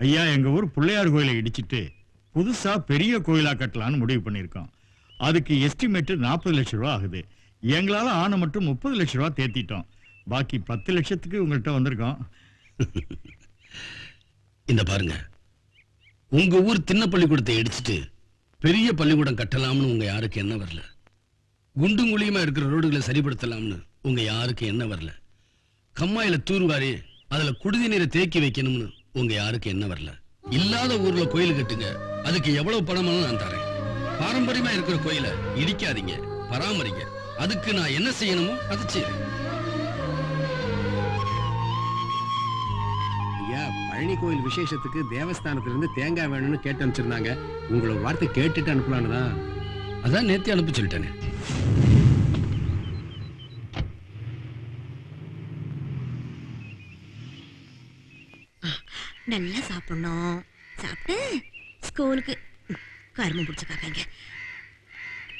ஐயா, எங்க ஊர் பிள்ளையார் கோயிலை இடிச்சிட்டு புதுசா பெரிய கோயிலா கட்டலான்னு முடிவு பண்ணிருக்கோம். அதுக்கு எஸ்டிமேட் 40 லட்சம் ரூபாய் ஆகுது. எங்களால ஆன மட்டும் 30 லட்சம் ரூபாய் தேத்திட்டோம். பாக்கி 10 லட்சத்துக்கு உங்கள்கிட்ட வந்திருக்கோம். இந்த பாருங்க, உங்க ஊர் தின்ன பள்ளிக்கூடத்தை இடிச்சிட்டு பெரிய பள்ளிக்கூடம் கட்டலாம்னு உங்க யாருக்கு என்ன வரல. குண்டும் குழியுமா இருக்கிற ரோடுகளை சரிப்படுத்தலாம்னு உங்க யாருக்கு என்ன வரல. கம்மாயில தூர்வாரி அதுல குடிநீர் நீரை தேக்கி வைக்கணும்னு உங்க யாருக்கு என்ன வரல. இல்லாத ஊர்ல கோயில் கட்டுங்க, அதுக்கு எவ்வளவு பணமாலும் நான் தரேன். பாரம்பரியமா இருக்கிற கோயிலை இடிக்காதீங்க, பராமரிங்க. அதுக்கு நான் என்ன செய்யணுமோ அதை செய்யறேன். ஐயா, பழனி கோயில் விசேஷத்துக்கு தேவஸ்தானத்துல இருந்து தேங்காய் வேணும்னு கேட்டு அனுப்பிச்சிருந்தாங்க. உங்களோட வார்த்தை கேட்டுட்டு அனுப்பலான்னு தான். அதான் நேத்தி அனுப்பி சொல்லிட்டேனே. நல்லா சாப்பிடணும். சாப்பிட்டு ஸ்கூலுக்கு கரும்பு பிடிச்ச காக்காங்க.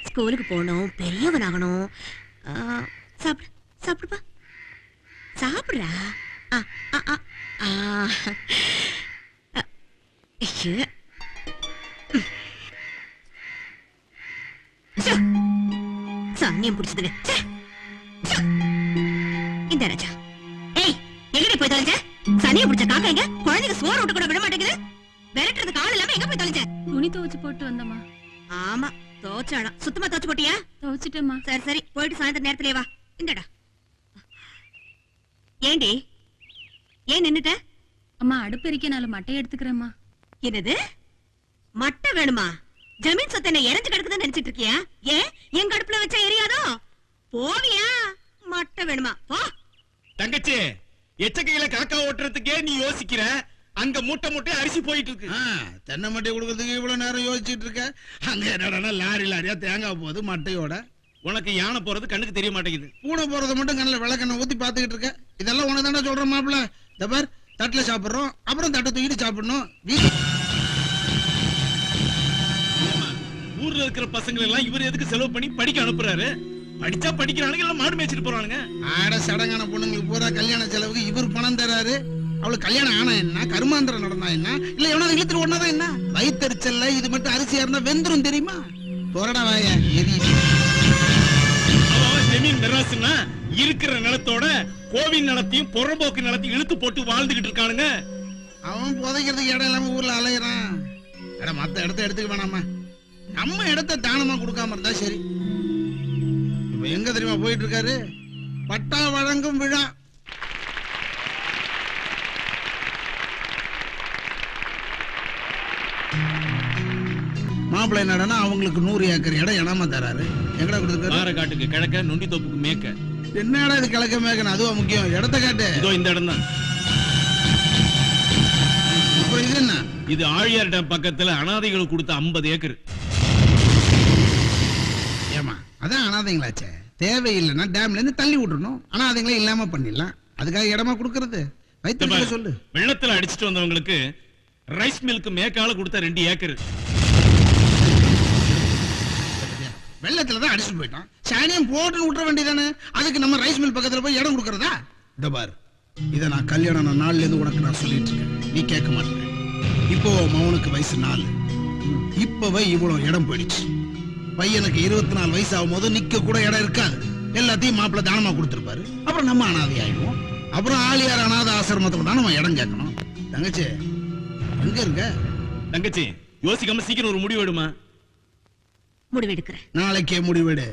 ஸ்கூலுக்கு போகணும், பெரியவனாகணும். சாப்பிடு சாப்பிடுப்பா, சாப்பிடுறா. சன்னியம் பிடிச்சதுங்க. இந்த ராஜா, ஏய், எங்கடி போய் தொலைஞ்ச? சனியை பிடிச்ச காக்காங்க குழந்தைங்க சோறு விட்டு கூட விட மாட்டேங்குது. விரட்டுறதுக்கு ஆள் இல்லாம எங்க போய் தொலைஞ்ச? துணி துவைச்சு போட்டு வந்தம்மா. ஆமா, துவைச்சாலும் சுத்தமா துவைச்சு போட்டியா? துவைச்சிட்டேம்மா. சரி சரி, போயிட்டு சாயந்தரம் நேரத்திலே வா. இந்தடா. ஏண்டி, ஏன் நின்னுட்ட? அம்மா, அடுப்பெரிக்க 4 மட்டை எடுத்துக்கிறேம்மா. என்னது, மட்டை வேணுமா? ஜமீன் சொத்தை என்ன எரிஞ்சு கிடக்குதுன்னு நினைச்சிட்டு இருக்கியா? ஏன் எங்க அடுப்புல வச்சா எரியாதோ? போவியா? மட்டை வேணுமா? போ. தங்கச்சி, எச்சக்கையில காக்கா ஓட்டுறதுக்கே நீ யோசிக்கிற, அங்க மூட்டை மூட்டை அரிசி போயிட்டு இருக்கு. தென்னை மட்டை கொடுக்கறதுக்கு இவ்வளவு நேரம் யோசிச்சுட்டு இருக்க. அங்க என்னடா லாரி லாரியா தேங்காய் போகுது மட்டையோட. உனக்கு யானை போறது கண்ணுக்கு தெரிய மாட்டேங்குது. பூனை போறத மட்டும் கண்ணில் விளக்கெண்ணெய் ஊத்தி பாத்துக்கிட்டு இருக்க. இதெல்லாம் உனக்கு தானே சொல்றேன் மாப்பிள்ள. இந்த பார், தட்டுல சாப்பிடுறோம், அப்புறம் தட்டை தூக்கிட்டு சாப்பிடணும். ஊர்ல இருக்கிற பசங்க எல்லாம் இவர் எதுக்கு செலவு பண்ணி படிக்க அனுப்புறாரு? படிச்சா படிக்கிறானுங்க, எல்லாம் மாடு மேய்ச்சிட்டு போறானுங்க. ஆட சடங்கான பொண்ணுங்களுக்கு பூரா கல்யாண செலவுக்கு இவர் பணம் தராரு. அவளுக்கு கல்யாணம் ஆனா என்ன, கருமாந்திரம் நடந்தா என்ன, இல்ல எவனாவது இழுத்துட்டு ஒண்ணாதான் என்ன? வயிற்றுச்சல்ல இது மட்டும் அரிசியா இருந்தா வெந்துரும் தெரியுமா? போறடா வாய. ஜமீன் மெராசுன்னா இருக்கிற நிலத்தோட கோவில் நிலத்தையும் புறம்போக்கு நிலத்தையும் இழுத்து போட்டு வாழ்ந்துகிட்டு இருக்கானுங்க. அவன் புதைக்கிறதுக்கு இடம் இல்லாம ஊர்ல அலையிறான். மத்த இடத்த எடுத்துக்க வேணாமா? நம்ம இடத்த தானமா கொடுக்காம இருந்தா சரி. இப்ப எங்க தெரியுமா போயிட்டு இருக்காரு? பட்டா வழங்கும் விழா. மாப்பிள்ளை என்னடா அவங்களுக்கு 100 ஏக்கர் இடம் இனாம தராரு. எங்கடா கொடுத்துருக்காரு? மாரகாட்டுக்கு கிழக்க, நொண்டி தோப்புக்கு மேற்க. என்னடா இது கிழக்க மேற்கன்னு? அதுவா முக்கியம்? இடத்த காட்டு. இதோ இந்த இடம் தான். அப்புறம் இது என்ன? இது ஆழியார் டேம் பக்கத்துல அனாதைகளுக்கு கொடுத்த 50 ஏக்கர். ஏமா, அதான் அனாதைங்களாச்சே. தேவையில்லைன்னா டேம்ல இருந்து தள்ளி விட்டுறணும். அனாதைங்களே இல்லாம பண்ணிடலாம். அதுக்காக இடமா கொடுக்கறது? வைத்து சொல்லு. வெள்ளத்துல அடிச்சுட்டு வந்தவங்களுக்கு ரைஸ் மில்க்கு மேற்கால கொடுத்த 2 ஏக்கர். வெள்ளத்துல தான் அடிச்சுட்டு போயிட்டான். சாணியம் போட்டு விட்டுற வேண்டியதானே. அதுக்கு நம்ம ரைஸ் மில் பக்கத்துல போய் இடம் கொடுக்கறதா? இந்த பார், இதை நான் கல்யாணம் நாள்ல இருந்து உனக்கு நான் சொல்லிட்டு இருக்கேன். நீ கேட்க மாட்டேன். இப்போ மௌனுக்கு வயசு 4. இப்பவே இவ்வளவு இடம் போயிடுச்சு. பையனுக்கு 24 வயசு ஆகும் போது நிக்க கூட இடம் இருக்காது. எல்லாத்தையும் மாப்பிள்ள தானமா கொடுத்துருப்பாரு. அப்புறம் நம்ம அனாதை ஆயிடுவோம். அப்புறம் ஆலியார் அனாதை ஆசிரமத்துல தான் நம்ம இடம் கேட்கணும். தங்கச்சி எங்க இருக்க? தங்கச்சி, யோசிக்காம சீக்கிரம் ஒரு முடிவு எடுமா. முடிவெடுக்கிறேன். நாளைக்கே முடிவெடு.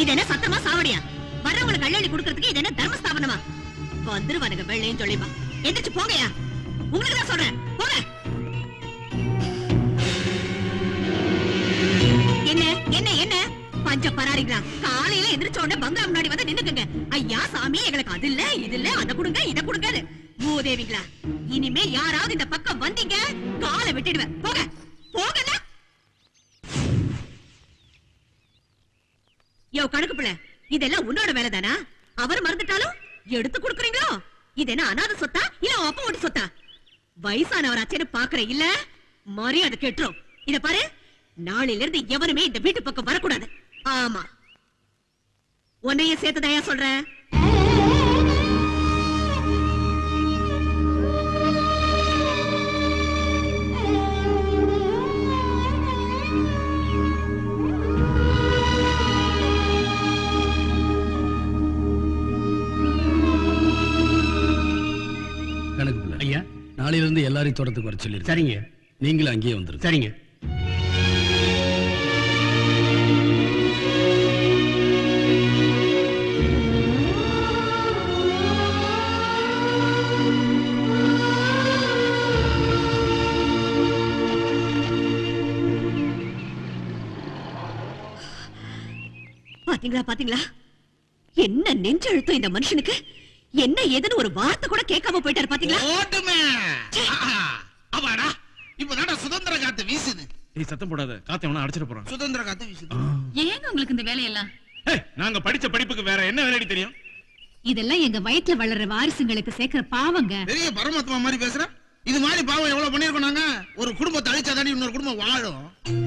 இது என்ன சத்தமா சாவடியா? வரவங்களுக்கு கல்யாணி கொடுக்கறதுக்கு இது என்ன தர்மஸ்தாபனமா? வந்துருவானுங்க வெள்ளையும் சொல்லிப்பா. எந்திரிச்சு போங்கயா. உங்களுக்கு தான் சொல்றேன், போங்க. என்ன என்ன என்ன பஞ்ச பராரிங்களா? காலையில எந்திரிச்ச உடனே பங்களா முன்னாடி வந்து நின்னுக்குங்க. ஐயா சாமி, எங்களுக்கு அது இல்ல இது இல்ல, அதை கொடுங்க இதை கொடுங்க. பூதேவிங்களா, இனிமே யாராவது இந்த பக்கம் வந்தீங்க காலை விட்டுடுவேன். போங்க போங்க. யோ கணக்கு பிள்ளை, இதெல்லாம் உன்னோட வேலை தானா? அவர் மறந்துட்டாலும் எடுத்து கொடுக்குறீங்களோ? இது என்ன அனாதை சொத்தா இல்ல அப்பா ஓட்டு சொத்தா? வயசானவர் அச்சனை பாக்குற இல்ல மரியாதை கேட்டுரும். இத பாரு, நாளையில இருந்து எவருமே இந்த வீட்டு பக்கம் வரக்கூடாது. ஆமா, உன்னைய சேர்த்ததையா சொல்றேன். கணக்கு பிள்ளை ஐயா நாளையில இருந்து எல்லாரையும் தோட்டத்துக்கு வர சொல்லி சரிங்க நீங்களும் அங்கேயே வந்துருங்க. சரிங்க. பாத்தீங்களா பாத்தீங்களா, என்ன நெஞ்செழுத்தம் இந்த மனுஷனுக்கு. என்ன ஏதுன்னு ஒரு வார்த்தை கூட கேட்காம போயிட்டாரு. பாத்தீங்களா? ஓட்டுமே. அப்பாடா, இப்பதான்டா சுதந்திர காத்து வீசுது. நீ சத்தம் போடாத, காத்து எவனா அடிச்சிட போறான். சுதந்திர காத்து வீசுது. ஏங்க உங்களுக்கு இந்த வேலையெல்லாம்? நாங்க படிச்ச படிப்புக்கு வேற என்ன வேலைடி தெரியும்? இதெல்லாம் எங்க வயிற்றுல வளர்ற வாரிசுங்களுக்கு சேர்க்கிற பாவங்க. பெரிய பரமாத்மா மாதிரி பேசுற. இது மாதிரி பாவம் எவ்வளவு பண்ணிருக்கோம் நாங்க. ஒரு குடும்பத்தை அழிச்சாதானே இன்னொரு குடும்பம் வாழும்.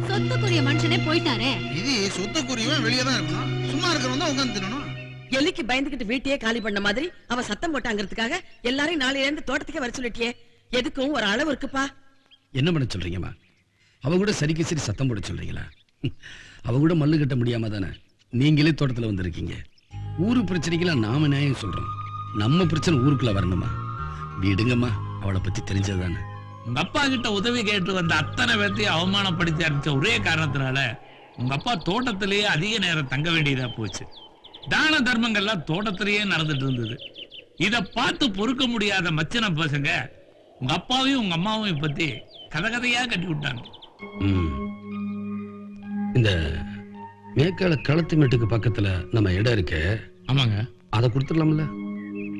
சொத்துக்குரிய மனுஷனே போயிட்டாரே. இது சொத்துக்குரியவன் வெளியே தான் இருக்கணும். சும்மா இருக்கிறவன் தான் உட்கார்ந்து தின்னணும். எலிக்கு பயந்துகிட்டு வீட்டையே காலி பண்ண மாதிரி அவன் சத்தம் போட்டாங்கிறதுக்காக எல்லாரையும் நாளையில இருந்து தோட்டத்துக்கே வர சொல்லிட்டியே. எதுக்கும் ஒரு அளவு இருக்குப்பா. என்ன பண்ண சொல்றீங்கம்மா? அவ கூட சரிக்கு சரி சத்தம் போட சொல்றீங்களா? அவ கூட மல்லு கட்ட முடியாம தானே நீங்களே தோட்டத்துல வந்திருக்கீங்க. ஊரு பிரச்சனைக்கெல்லாம் நாம நியாயம் சொல்றோம். நம்ம பிரச்சனை ஊருக்குள்ள வரணுமா? விடுங்கம்மா, அவளை பத்தி தெரிஞ்சதுதானே. உங்க அப்பா கிட்ட உதவி கேட்டு வந்த அத்தனை பேர்த்தையும் அவமானப்படுத்தி அனுப்பிச்ச ஒரே காரணத்தினால உங்க அப்பா தோட்டத்திலேயே அதிக நேரம் தங்க வேண்டியதா போச்சு. தான தர்மங்கள்லாம் தோட்டத்திலேயே நடந்துட்டு இருந்தது. இத பார்த்து பொறுக்க முடியாத மச்சின பசங்க உங்க அப்பாவையும் உங்க அம்மாவையும் பத்தி கதையா கட்டி விட்டாங்க. இந்த மேற்கால களத்து மேட்டுக்கு பக்கத்துல நம்ம இடம் இருக்க, ஆமாங்க, அதை கொடுத்துடலாம்ல?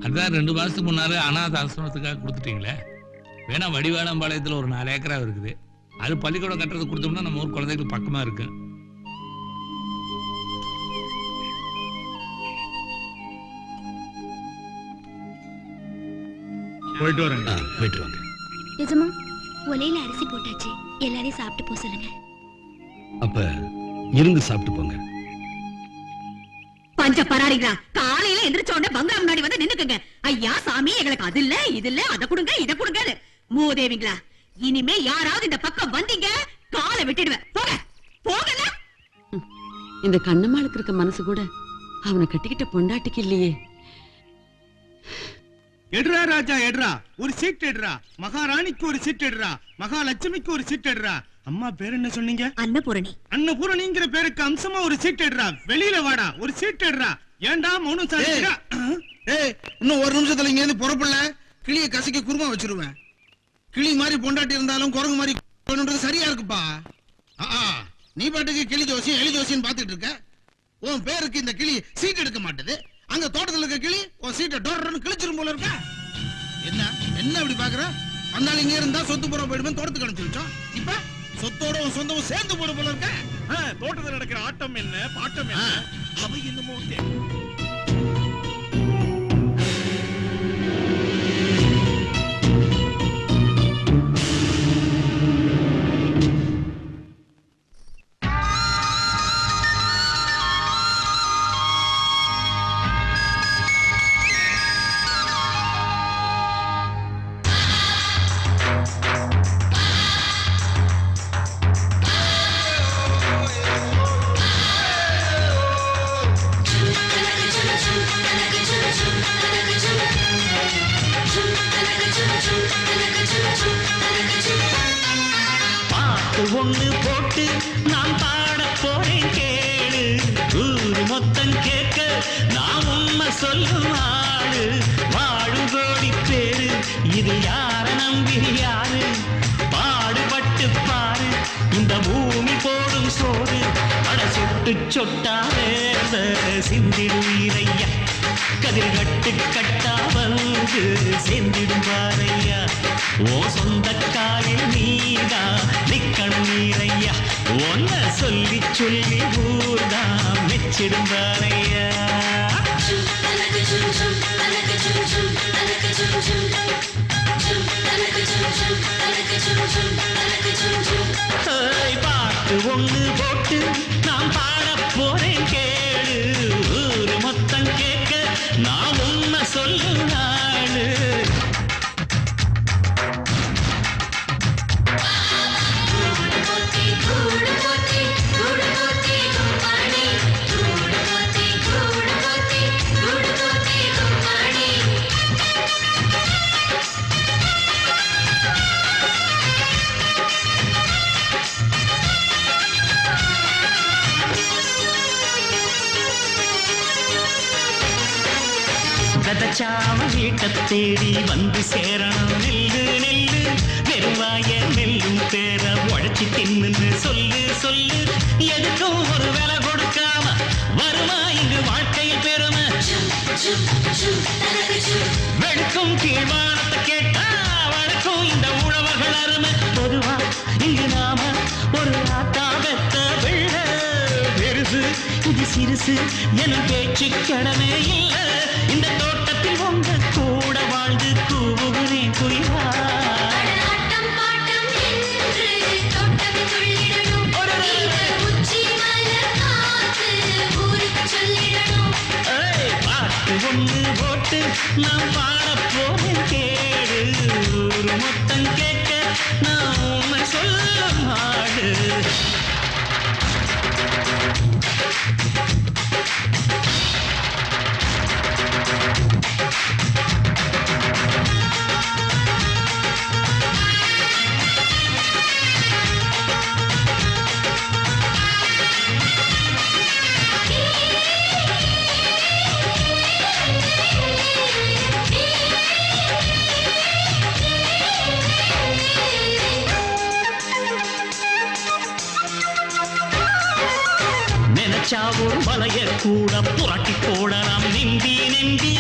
அதான் 2 மாசத்துக்கு முன்னாலே அனாத ஆசிரமத்துக்காக கொடுத்துட்டீங்களே. வேணா வடிவேலம்பாளையத்துல ஒரு 4 ஏக்கரா இருக்குது. அது பள்ளிக்கூடம் கட்டுறது கொடுத்தோம்னா நம்ம ஊர் குழந்தைகளுக்கு பக்கமா இருக்கு. போயிட்டு வரேங்க. போயிட்டு வாங்க. நிஜமா ஒலையில அரிசி போட்டாச்சு, எல்லாரையும் சாப்பிட்டு போக சொல்லுங்க. அப்ப இருந்து சாப்பிட்டு போங்க. பஞ்ச பராரிங்களா, காலையில எந்திரிச்ச உடனே பங்களா முன்னாடி வந்து நின்னுக்குங்க. ஐயா சாமி, எங்களுக்கு அது இல்ல இது இல்ல அத கொடுங்க இத கொடுங்க. மூதேவிங்களா, இனிமே யாராவது இந்த பக்கம் வந்தீங்க காலை விட்டுடுவேன். போங்க போகல. இந்த கண்ணம்மாளுக்கு இருக்க மனசு கூட அவனை கட்டிக்கிட்ட பொண்டாட்டிக்கு இல்லையே. எடுறா ராஜா எடுறா, ஒரு சீட் எடுறா. மகாராணிக்கு ஒரு சீட் எடுறா, மகாலட்சுமிக்கு ஒரு சீட் எடுறா. அம்மா பேர் என்ன சொன்னீங்க? அன்னபூரணி. அன்னபூரணிங்கிற பேருக்கு அம்சமா ஒரு சீட் எடுறா. வெளியில வாடா, ஒரு சீட் எடுறா. ஏண்டா மௌனம் சாதிக்கிறா? ஏய், இன்னும் ஒரு நிமிஷத்துல இங்க இருந்து புறப்படல, கிளிய கசக்கி குருமா வச்சிருவேன். கிளி மாதிரி பொண்டாட்டி இருந்தாலும் குரங்கு மாதிரி வேணும்ன்றது சரியா இருக்குப்பா. நீ பாட்டுக்கு கிளி ஜோசியம் எலி ஜோசியம் பாத்துட்டு இருக்க. உன் பேருக்கு இந்த கிளி சீட் எடுக்க மாட்டேது. அங்க தோட்டத்துல இருக்க கிளி உன் சீட்டை டோர்னு கிழிச்சிரும் போல இருக்க. என்ன என்ன அப்படி பாக்குற? அந்த இங்க இருந்தா சொத்து புறம் போயிடுமே தோட்டத்துக்கு அனுப்பிச்சு. இப்ப சொத்தோட உன் சொந்தமும் சேர்ந்து போட போல இருக்க. தோட்டத்தில் நடக்கிற ஆட்டம் என்ன பாட்டம் என்ன அவை என்னமோ ஒண்ணு போட்டு நான் பாட போறேன் கேளு. ஊரு மொத்தம் கேட்க நான் உண்மை சொல்லும் ஆளு. வாழும் கோடி பேரு இது யார நம்பி யாரு? பாடுபட்டு பாரு இந்த பூமி போடும் சோறு. அட சொட்டு சொட்டாவே சிந்திடும் வீரையா, கதிர் கட்டு கட்டா வந்து சேர்ந்திடும் பாரையா. ஓ சொந்தக்காயில் நீதா நிக்கணும் வீரையா, ஒன்ன சொல்லி சொல்லி ஊர்தான் மெச்சிடும் பாரையா. விதச்சாம வீட்டை தேடி வந்து சேரணும் நெல்லு நெல்லு வெறுவாய நெல்லும் பேர உழைச்சி தின்னு சொல்லு சொல்லு எதுக்கும் ஒரு விலை கொடுக்காம வருமா இங்கு வாழ்க்கையில் பெருமை வெளுக்கும் கீழ்வானத்தை கேட்டா வழக்கும் இந்த உழவர்கள் அருமை பொதுவா இங்கு நாம ஒரு ஆத்தா பெத்த வெள்ள பெருசு இது சிறுசு எனும் பேச்சு கடனே இல்ல இந்த தோட்டத்தில் உங்க கூட வாழ்ந்து கூவுகிறேன் புரிவா ஒண்ணு போட்டு நான் பாட போறேன் கேடு ஒரு மொத்தம் கேட்க நான் உண்மை சொல்ல மாடு ஒரு வலைய கூட புரட்டி போடலாம் நெம்பி நெம்பி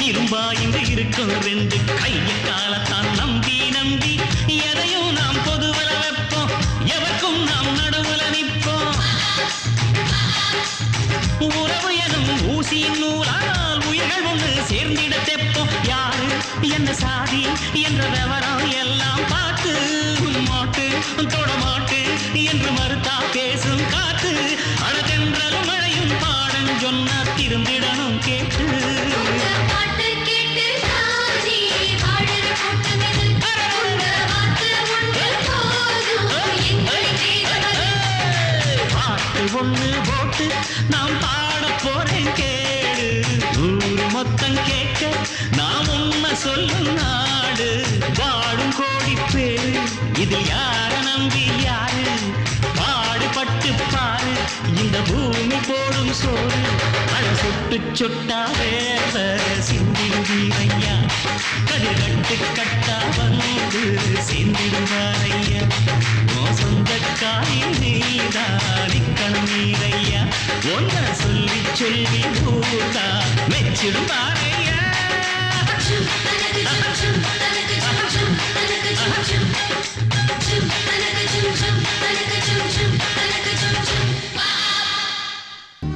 இரும்பா இங்கு இருக்கும் ரெண்டு கைய காலத்தான் நம்பி நம்பி எதையும் நாம் பொதுவல வைப்போம் எவருக்கும் நாம் நடுவுல நிற்போம் உறவு எனும் ஊசியின் நூலால் உயிர்கள் ஒன்று சேர்ந்திட தெப்போம் யாரு என்ன சாதி என்ற விவரம் எல்லாம் பார்த்து மாட்டு தொடமாட்டு என்று மறுத்தா பேசும் காத்து அழகென்றாலும் மழையும் பாடம் சொன்னா திரும்பிடணும் கேட்டு பாட்டு ஒண்ணு போட்டு நாம் பாட போறேன் கேடு ஊரு மொத்தம் கேட்க நாம் உண்மை சொல்லும் நாடு வாழும் கோடி பேரு இது யார நம்பி யாரு பாடுபட்டு பாரு இந்த பூமி போடும் சோறு அழ சொட்டு சொட்டா வேற சிந்திடுவீரையா கதிர்கட்டு கட்டா வந்து சேர்ந்திடுவாரையா சொந்தக்காரில் நீதானிக்கணும் நீரையா ஒன்ன சொல்லி சொல்லி ஊதா மெச்சிடுவாரையா Chum,